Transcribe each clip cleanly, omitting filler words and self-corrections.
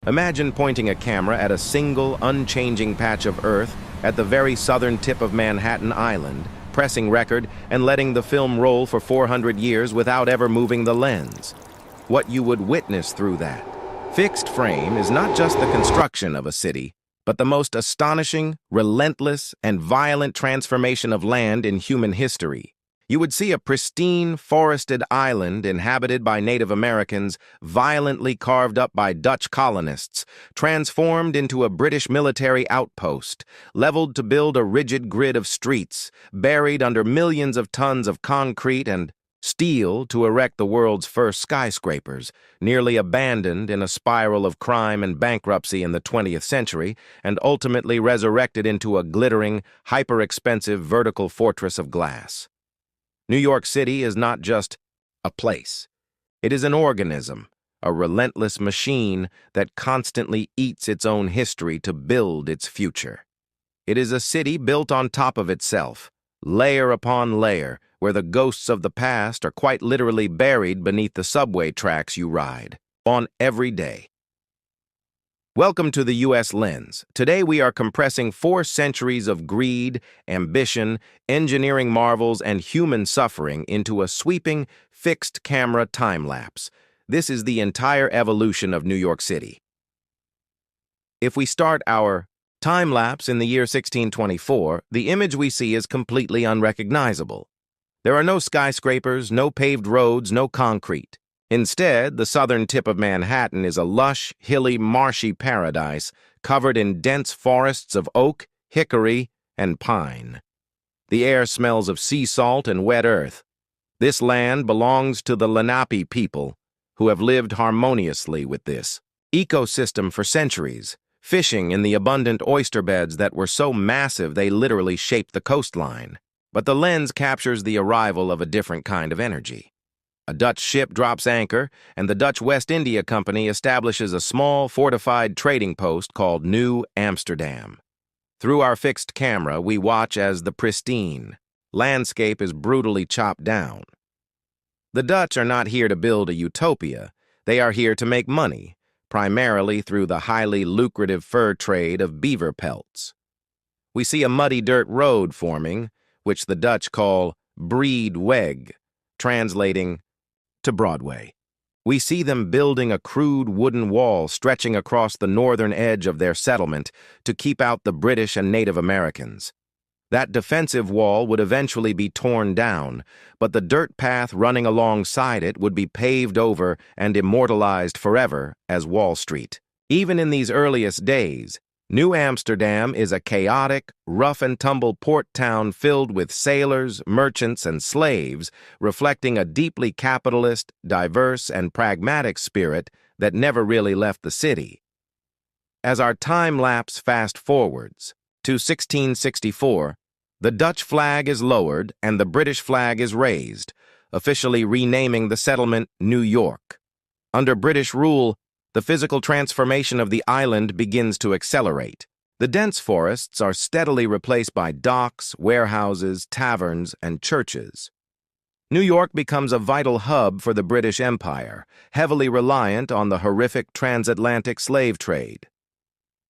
Imagine pointing a camera at a single, unchanging patch of Earth at the very southern tip of Manhattan Island, pressing record and letting the film roll for 400 years without ever moving the lens. What you would witness through that. Fixed frame is not just the construction of a city, but the most astonishing, relentless, and violent transformation of land in human history. You would see a pristine, forested island inhabited by Native Americans, violently carved up by Dutch colonists, transformed into a British military outpost, leveled to build a rigid grid of streets, buried under millions of tons of concrete and steel to erect the world's first skyscrapers, nearly abandoned in a spiral of crime and bankruptcy in the 20th century, and ultimately resurrected into a glittering, hyper-expensive vertical fortress of glass. New York City is not just a place. It is an organism, a relentless machine that constantly eats its own history to build its future. It is a city built on top of itself, layer upon layer, where the ghosts of the past are quite literally buried beneath the subway tracks you ride on every day. Welcome to the U.S. Lens. Today we are compressing 4 centuries of greed, ambition, engineering marvels, and human suffering into a sweeping, fixed-camera time-lapse. This is the entire evolution of New York City. If we start our time-lapse in the year 1624, the image we see is completely unrecognizable. There are no skyscrapers, no paved roads, no concrete. Instead, the southern tip of Manhattan is a lush, hilly, marshy paradise covered in dense forests of oak, hickory, and pine. The air smells of sea salt and wet earth. This land belongs to the Lenape people, who have lived harmoniously with this ecosystem for centuries, fishing in the abundant oyster beds that were so massive they literally shaped the coastline. But the lens captures the arrival of a different kind of energy. A Dutch ship drops anchor, and the Dutch West India Company establishes a small, fortified trading post called New Amsterdam. Through our fixed camera, we watch as the pristine landscape is brutally chopped down. The Dutch are not here to build a utopia. They are here to make money, primarily through the highly lucrative fur trade of beaver pelts. We see a muddy dirt road forming, which the Dutch call Breed Weg, translating to Broadway. We see them building a crude wooden wall stretching across the northern edge of their settlement to keep out the British and Native Americans. That defensive wall would eventually be torn down, but the dirt path running alongside it would be paved over and immortalized forever as Wall Street. Even in these earliest days, New Amsterdam is a chaotic, rough-and-tumble port town filled with sailors, merchants, and slaves, reflecting a deeply capitalist, diverse, and pragmatic spirit that never really left the city. As our time-lapse fast-forwards to 1664, the Dutch flag is lowered and the British flag is raised, officially renaming the settlement New York. Under British rule, the physical transformation of the island begins to accelerate. The dense forests are steadily replaced by docks, warehouses, taverns, and churches. New York becomes a vital hub for the British Empire, heavily reliant on the horrific transatlantic slave trade.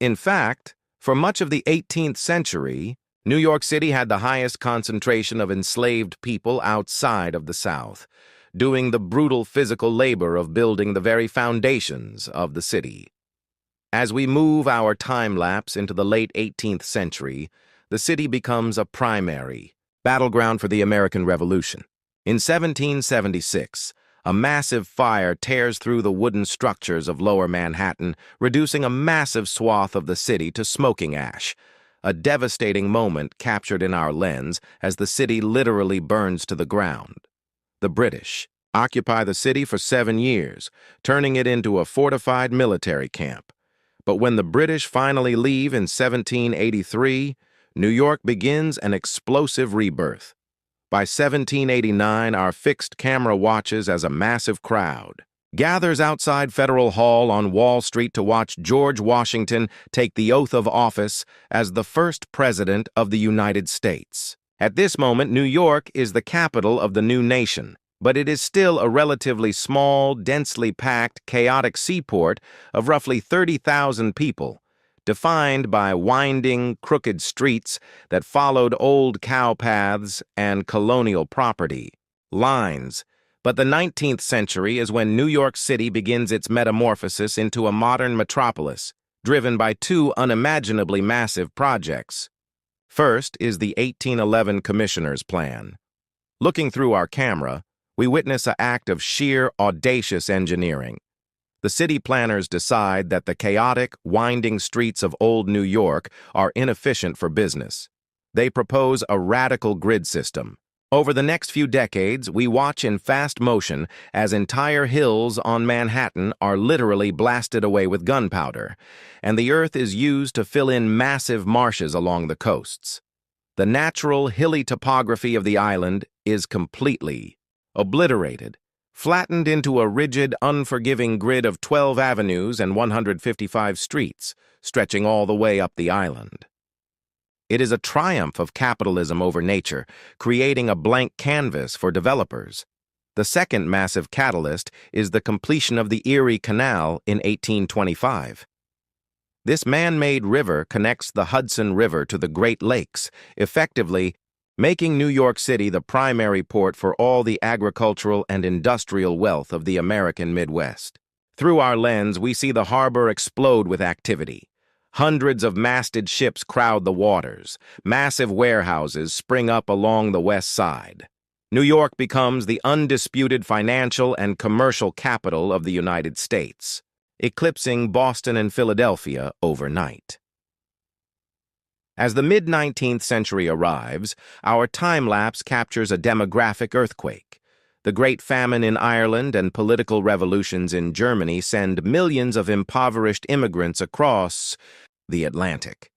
In fact, for much of the 18th century, New York City had the highest concentration of enslaved people outside of the South, doing the brutal physical labor of building the very foundations of the city. As we move our time-lapse into the late 18th century, the city becomes a primary battleground for the American Revolution. In 1776, a massive fire tears through the wooden structures of Lower Manhattan, reducing a massive swath of the city to smoking ash, a devastating moment captured in our lens as the city literally burns to the ground. The British occupy the city for 7 years, turning it into a fortified military camp. But when the British finally leave in 1783, New York begins an explosive rebirth. By 1789, our fixed camera watches as a massive crowd gathers outside Federal Hall on Wall Street to watch George Washington take the oath of office as the first president of the United States. At this moment, New York is the capital of the new nation, but it is still a relatively small, densely packed, chaotic seaport of roughly 30,000 people, defined by winding, crooked streets that followed old cow paths and colonial property lines. But the 19th century is when New York City begins its metamorphosis into a modern metropolis, driven by two unimaginably massive projects. First is the 1811 Commissioner's Plan. Looking through our camera, we witness an act of sheer, audacious engineering. The city planners decide that the chaotic, winding streets of old New York are inefficient for business. They propose a radical grid system. Over the next few decades, we watch in fast motion as entire hills on Manhattan are literally blasted away with gunpowder, and the earth is used to fill in massive marshes along the coasts. The natural, hilly topography of the island is completely obliterated, flattened into a rigid, unforgiving grid of 12 avenues and 155 streets, stretching all the way up the island. It is a triumph of capitalism over nature, creating a blank canvas for developers. The second massive catalyst is the completion of the Erie Canal in 1825. This man-made river connects the Hudson River to the Great Lakes, effectively making New York City the primary port for all the agricultural and industrial wealth of the American Midwest. Through our lens, we see the harbor explode with activity. Hundreds of masted ships crowd the waters. Massive warehouses spring up along the west side. New York becomes the undisputed financial and commercial capital of the United States, eclipsing Boston and Philadelphia overnight. As the mid-19th century arrives, our time-lapse captures a demographic earthquake. The Great Famine in Ireland and political revolutions in Germany send millions of impoverished immigrants across the Atlantic.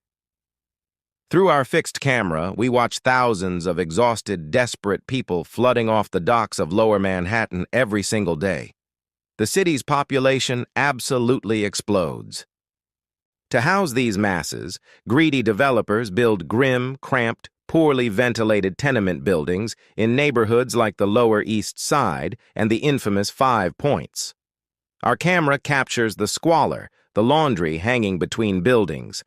Through our fixed camera, we watch thousands of exhausted, desperate people flooding off the docks of Lower Manhattan every single day. The city's population absolutely explodes. To house these masses, greedy developers build grim, cramped, poorly ventilated tenement buildings in neighborhoods like the Lower East Side and the infamous 5 Points. Our camera captures the squalor, the laundry hanging between buildings,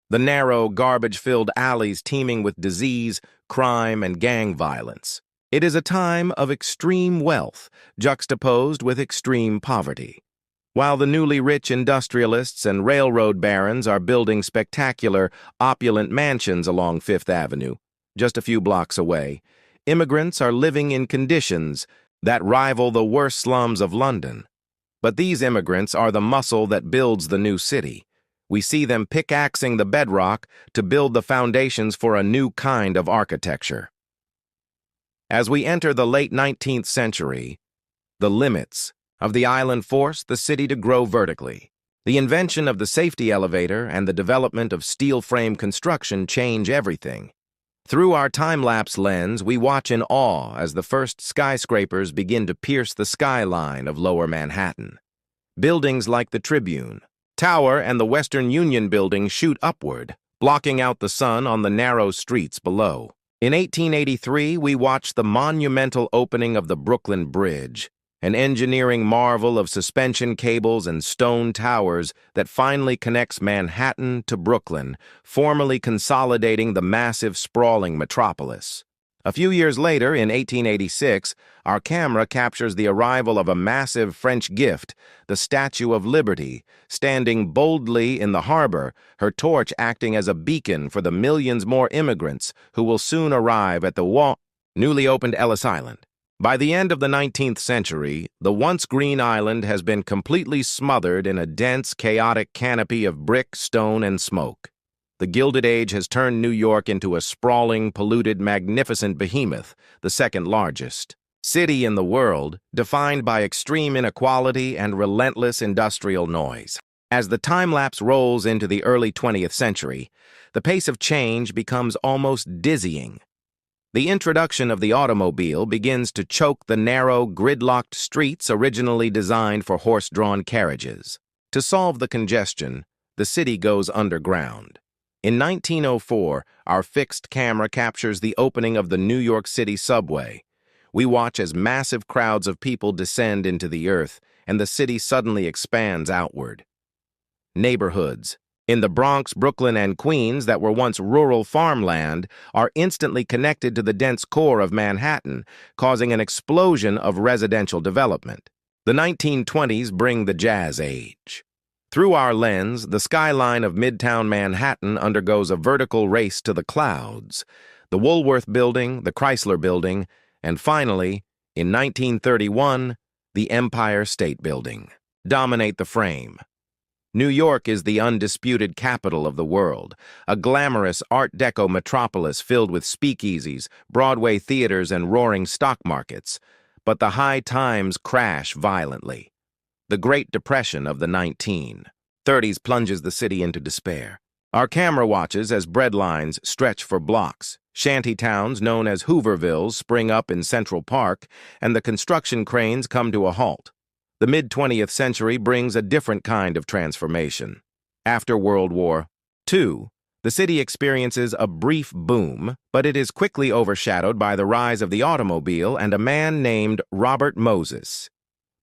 the narrow, garbage-filled alleys teeming with disease, crime, and gang violence. It is a time of extreme wealth, juxtaposed with extreme poverty. While the newly rich industrialists and railroad barons are building spectacular, opulent mansions along Fifth Avenue, just a few blocks away, immigrants are living in conditions that rival the worst slums of London. But these immigrants are the muscle that builds the new city. We see them pickaxing the bedrock to build the foundations for a new kind of architecture. As we enter the late 19th century, the limits of the island force the city to grow vertically. The invention of the safety elevator and the development of steel frame construction change everything. Through our time-lapse lens, we watch in awe as the first skyscrapers begin to pierce the skyline of Lower Manhattan. Buildings like the Tribune Tower and the Western Union Building shoot upward, blocking out the sun on the narrow streets below. In 1883, we watched the monumental opening of the Brooklyn Bridge, an engineering marvel of suspension cables and stone towers that finally connects Manhattan to Brooklyn, formally consolidating the massive, sprawling metropolis. A few years later, in 1886, our camera captures the arrival of a massive French gift, the Statue of Liberty, standing boldly in the harbor, her torch acting as a beacon for the millions more immigrants who will soon arrive at the newly opened Ellis Island. By the end of the 19th century, the once green island has been completely smothered in a dense, chaotic canopy of brick, stone, and smoke. The Gilded Age has turned New York into a sprawling, polluted, magnificent behemoth, the second largest city in the world, defined by extreme inequality and relentless industrial noise. As the time-lapse rolls into the early 20th century, the pace of change becomes almost dizzying. The introduction of the automobile begins to choke the narrow, gridlocked streets originally designed for horse-drawn carriages. To solve the congestion, the city goes underground. In 1904, our fixed camera captures the opening of the New York City subway. We watch as massive crowds of people descend into the earth, and the city suddenly expands outward. Neighborhoods in the Bronx, Brooklyn, and Queens that were once rural farmland are instantly connected to the dense core of Manhattan, causing an explosion of residential development. The 1920s bring the Jazz Age. Through our lens, the skyline of Midtown Manhattan undergoes a vertical race to the clouds. The Woolworth Building, the Chrysler Building, and finally, in 1931, the Empire State Building dominate the frame. New York is the undisputed capital of the world, a glamorous Art Deco metropolis filled with speakeasies, Broadway theaters, and roaring stock markets. But the high times crash violently. The Great Depression of the 1930s plunges the city into despair. Our camera watches as breadlines stretch for blocks. Shanty towns known as Hoovervilles spring up in Central Park, and the construction cranes come to a halt. The mid-20th century brings a different kind of transformation. After World War II, the city experiences a brief boom, but it is quickly overshadowed by the rise of the automobile and a man named Robert Moses.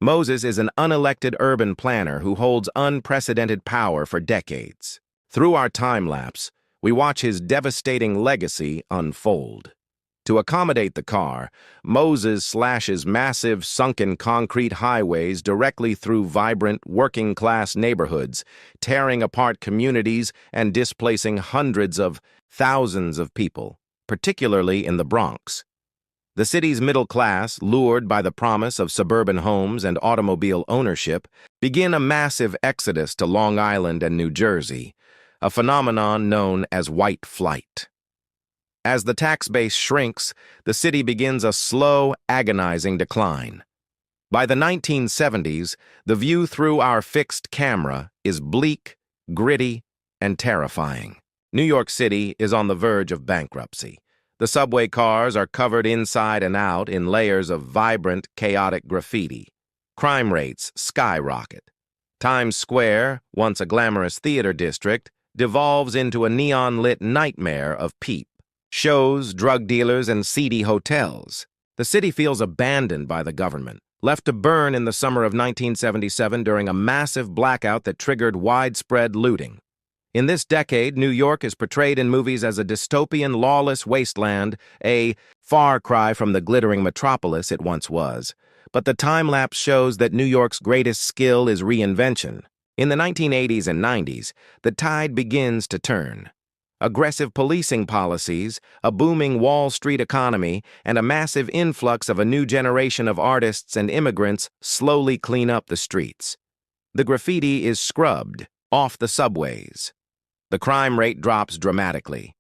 Moses is an unelected urban planner who holds unprecedented power for decades. Through our time-lapse, we watch his devastating legacy unfold. To accommodate the car, Moses slashes massive sunken concrete highways directly through vibrant, working-class neighborhoods, tearing apart communities and displacing hundreds of thousands of people, particularly in the Bronx. The city's middle class, lured by the promise of suburban homes and automobile ownership, begin a massive exodus to Long Island and New Jersey, a phenomenon known as white flight. As the tax base shrinks, the city begins a slow, agonizing decline. By the 1970s, the view through our fixed camera is bleak, gritty, and terrifying. New York City is on the verge of bankruptcy. The subway cars are covered inside and out in layers of vibrant, chaotic graffiti. Crime rates skyrocket. Times Square, once a glamorous theater district, devolves into a neon-lit nightmare of peep. Shows, drug dealers, and seedy hotels. The city feels abandoned by the government, left to burn in the summer of 1977 during a massive blackout that triggered widespread looting. In this decade, New York is portrayed in movies as a dystopian, lawless wasteland, a far cry from the glittering metropolis it once was. But the time-lapse shows that New York's greatest skill is reinvention. In the 1980s and 90s, the tide begins to turn. Aggressive policing policies, a booming Wall Street economy, and a massive influx of a new generation of artists and immigrants slowly clean up the streets. The graffiti is scrubbed off the subways. The crime rate drops dramatically.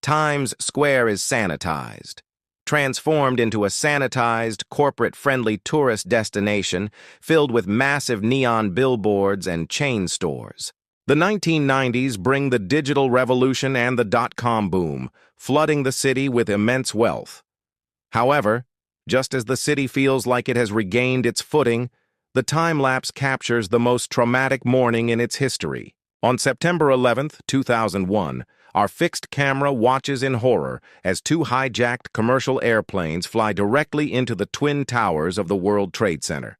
Times Square is sanitized, transformed into a sanitized, corporate-friendly tourist destination filled with massive neon billboards and chain stores. The 1990s bring the digital revolution and the dot-com boom, flooding the city with immense wealth. However, just as the city feels like it has regained its footing, the time-lapse captures the most traumatic morning in its history. On September 11, 2001, our fixed camera watches in horror as two hijacked commercial airplanes fly directly into the twin towers of the World Trade Center.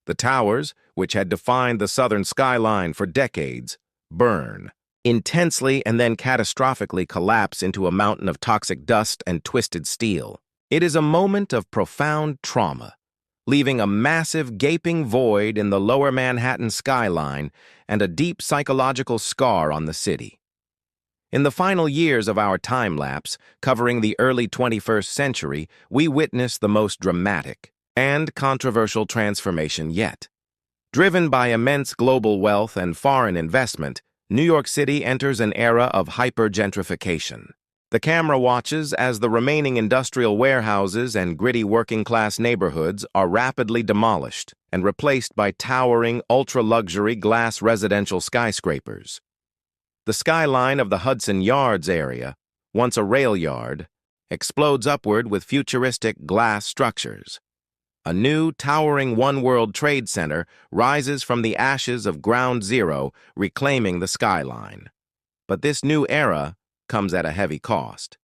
The towers, which had defined the southern skyline for decades, burn intensely and then catastrophically collapse into a mountain of toxic dust and twisted steel. It is a moment of profound trauma, leaving a massive gaping void in the lower Manhattan skyline and a deep psychological scar on the city. In the final years of our time-lapse, covering the early 21st century, we witness the most dramatic and controversial transformation yet. Driven by immense global wealth and foreign investment, New York City enters an era of hyper-gentrification. The camera watches as the remaining industrial warehouses and gritty working-class neighborhoods are rapidly demolished and replaced by towering, ultra-luxury glass residential skyscrapers. The skyline of the Hudson Yards area, once a rail yard, explodes upward with futuristic glass structures. A new, towering One World Trade Center rises from the ashes of Ground Zero, reclaiming the skyline. But this new era comes at a heavy cost.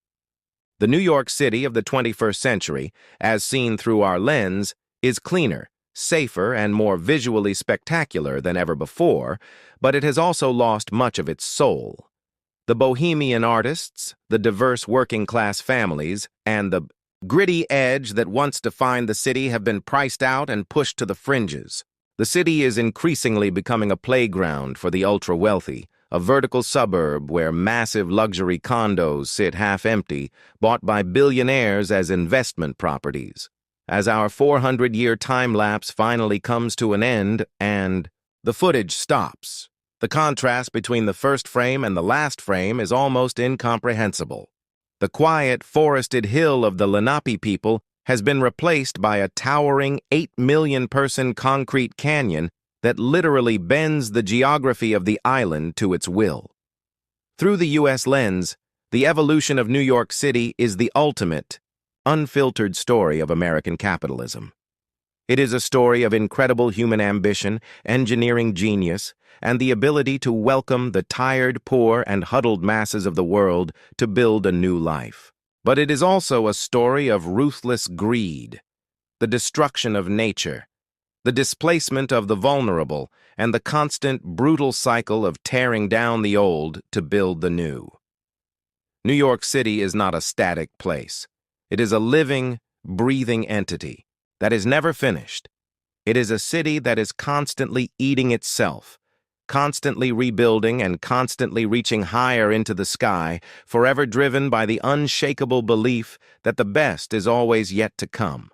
The New York City of the 21st century, as seen through our lens, is cleaner, safer, and more visually spectacular than ever before, but it has also lost much of its soul. The bohemian artists, the diverse working-class families, and the gritty edge that once defined the city have been priced out and pushed to the fringes. The city is increasingly becoming a playground for the ultra-wealthy, a vertical suburb where massive luxury condos sit half-empty, bought by billionaires as investment properties. As our 400-year time-lapse finally comes to an end and the footage stops, the contrast between the first frame and the last frame is almost incomprehensible. The quiet, forested hill of the Lenape people has been replaced by a towering 8-million-person concrete canyon that literally bends the geography of the island to its will. Through the U.S. lens, the evolution of New York City is the ultimate, unfiltered story of American capitalism. It is a story of incredible human ambition, engineering genius, and the ability to welcome the tired, poor, and huddled masses of the world to build a new life. But it is also a story of ruthless greed, the destruction of nature, the displacement of the vulnerable, and the constant, brutal cycle of tearing down the old to build the new. New York City is not a static place. It is a living, breathing entity that is never finished. It is a city that is constantly eating itself, constantly rebuilding and constantly reaching higher into the sky, forever driven by the unshakable belief that the best is always yet to come.